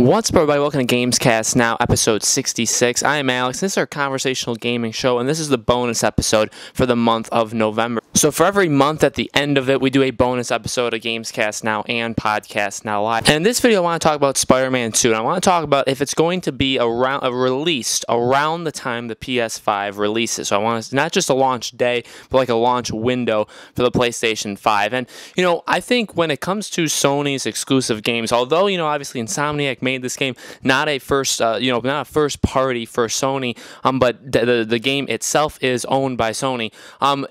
What's up, everybody? Welcome to Gamescast, now episode 66. I am Alex. This is our conversational gaming show, and this is the bonus episode for the month of November. So for every month at the end of it, we do a bonus episode of Gamescast Now and Podcast Now Live. And in this video, I want to talk about Spider-Man 2, and I want to talk about if it's going to be released around the time the PS5 releases. So I want to, not just a launch day, but like a launch window for the PlayStation 5. And, I think when it comes to Sony's exclusive games, although, obviously Insomniac made this game not a first not a first party for Sony, but the game itself is owned by Sony.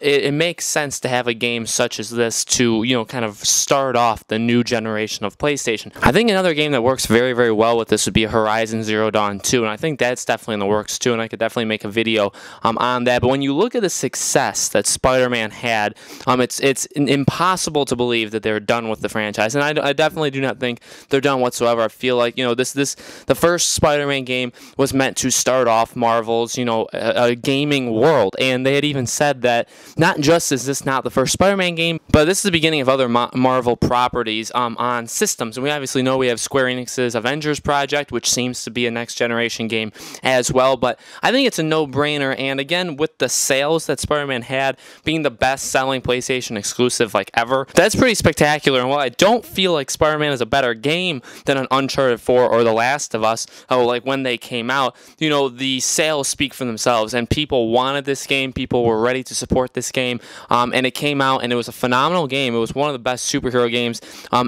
It makes sense to have a game such as this to kind of start off the new generation of PlayStation. I think another game that works very, very well with this would be Horizon Zero Dawn 2, and I think that's definitely in the works too, and I could definitely make a video on that. But when you look at the success that Spider-Man had, it's impossible to believe that they're done with the franchise, and I definitely do not think they're done whatsoever. I feel like the first Spider-Man game was meant to start off Marvel's a gaming world, and they had even said that not just is this not the first Spider-Man game, but this is the beginning of other Marvel properties on systems. And we obviously know we have Square Enix's Avengers project, which seems to be a next generation game as well. But I think it's a no-brainer, and again, with the sales that Spider-Man had being the best-selling PlayStation exclusive like ever, that's pretty spectacular. And while I don't feel like Spider-Man is a better game than an Uncharted 4 or The Last of Us, like when they came out, the sales speak for themselves, and people wanted this game, people were ready to support this game, and it came out, and it was a phenomenal game. It was one of the best superhero games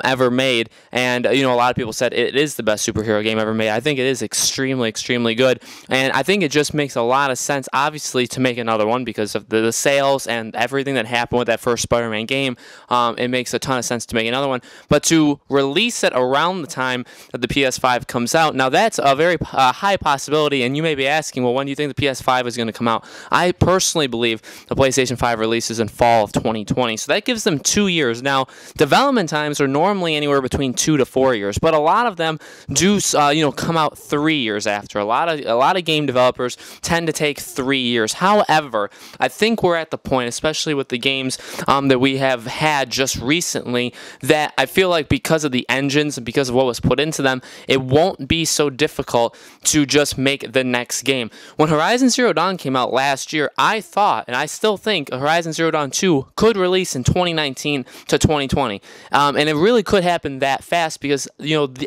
ever made, and a lot of people said it is the best superhero game ever made. I think it is extremely, extremely good, and I think it just makes a lot of sense, obviously, to make another one because of the sales and everything that happened with that first Spider-Man game. It makes a ton of sense to make another one, but to release it around the time that the PS5 comes out, now that's a very high possibility, and you may be asking, well, when do you think the PS5 is going to come out? I personally believe the PlayStation 5 releases in fall of 2020, so that gives them 2 years. Now, development times are normally anywhere between 2 to 4 years, but a lot of them do come out 3 years after. A lot of game developers tend to take 3 years. However, I think we're at the point, especially with the games that we have had just recently, that I feel like because of the engines and because of what was put into them, it won't be so difficult to just make the next game. When Horizon Zero Dawn came out last year, I thought, and I still think, Horizon Zero Dawn 2 could release in 2019 to 2020. And it really could happen that fast because,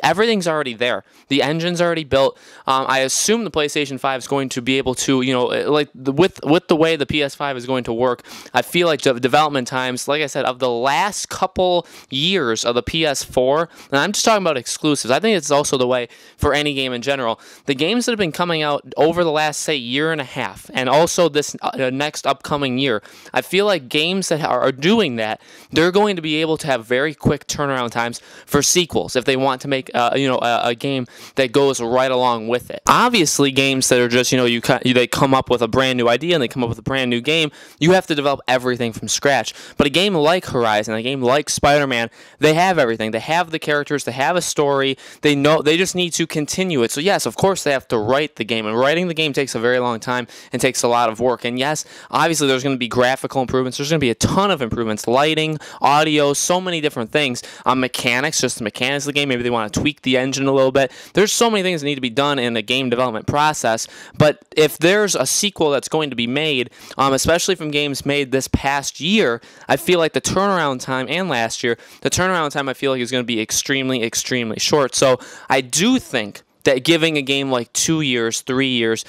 everything's already there. The engine's already built. I assume the PlayStation 5 is going to be able to, with the way the PS5 is going to work, I feel like the development times, like I said, of the last couple years of the PS4, and I'm just talking about exclusives, I think it's also the way for any game in general. The games that have been coming out over the last, say, year and a half, and also this next upcoming year, I feel like games that are doing that, they're going to be able to have very quick turnaround times for sequels if they want to make a game that goes right along with it. Obviously, games that are just they come up with a brand new idea and they come up with a brand new game, you have to develop everything from scratch. But a game like Horizon, a game like Spider-Man, they have everything. They have the characters, they have a story, they just need to continue it. So yes, of course they have to write the game, and writing the game takes a very long time and takes a lot of work. And yes, obviously there's going to be graphical improvements, there's going to be a ton of improvements, lighting, audio, so many different things, mechanics, just the mechanics of the game, maybe they want to tweak the engine a little bit. There's so many things that need to be done in the game development process, but if there's a sequel that's going to be made, especially from games made this past year, I feel like the turnaround time, and last year, the turnaround time I feel like is going to be extremely, extremely short. So I do think that giving a game like 2 years, 3 years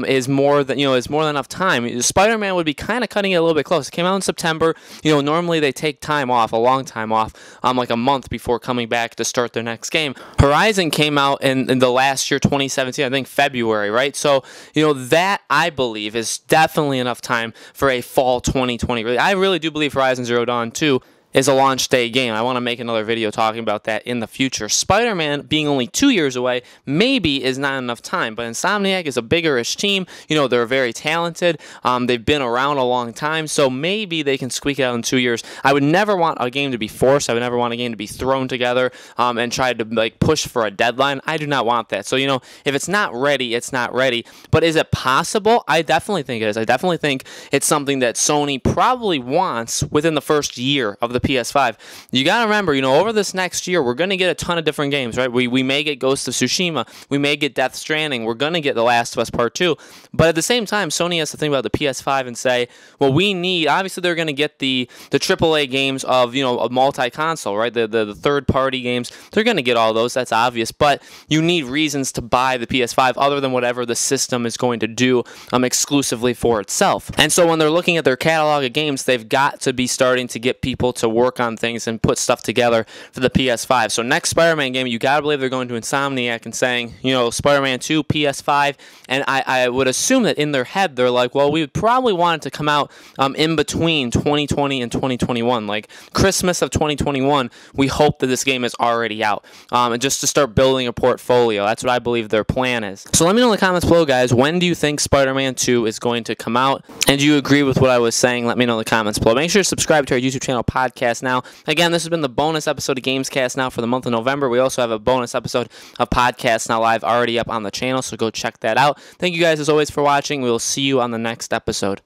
is more than enough time. Spider-Man would be kind of cutting it a little bit close. It came out in September. Normally they take time off, a long time off, like a month before coming back to start their next game. Horizon came out in the last year, 2017, I think February, right? So that I believe is definitely enough time for a fall 2020. I really do believe Horizon Zero Dawn 2 is a launch day game. I want to make another video talking about that in the future. Spider-Man being only 2 years away maybe is not enough time, but Insomniac is a bigger-ish team. They're very talented. They've been around a long time, so maybe they can squeak it out in 2 years. I would never want a game to be forced. I would never want a game to be thrown together and try to push for a deadline. I do not want that. So, if it's not ready, it's not ready. But is it possible? I definitely think it is. I definitely think it's something that Sony probably wants within the first year of the the PS5. You got to remember, over this next year, we're going to get a ton of different games, right? We may get Ghost of Tsushima. We may get Death Stranding. We're going to get The Last of Us Part 2. But at the same time, Sony has to think about the PS5 and say, well, we need, obviously they're going to get the AAA games of, a multi-console, right? The third-party games. They're going to get all those. That's obvious. But you need reasons to buy the PS5 other than whatever the system is going to do exclusively for itself. And so when they're looking at their catalog of games, they've got to be starting to get people to work on things and put stuff together for the PS5. So next Spider-Man game, you got to believe they're going to Insomniac and saying, Spider-Man 2, PS5. And I would assume that in their head, they're like, well, we would probably want it to come out in between 2020 and 2021. Like Christmas of 2021, we hope that this game is already out. And just to start building a portfolio. That's what I believe their plan is. So let me know in the comments below, guys, when do you think Spider-Man 2 is going to come out? And do you agree with what I was saying? Let me know in the comments below. Make sure to subscribe to our YouTube channel, Podcast Now. Again, this has been the bonus episode of Gamescast Now for the month of November. We also have a bonus episode of Podcast Now Live already up on the channel, so go check that out. Thank you guys, as always, for watching. We will see you on the next episode.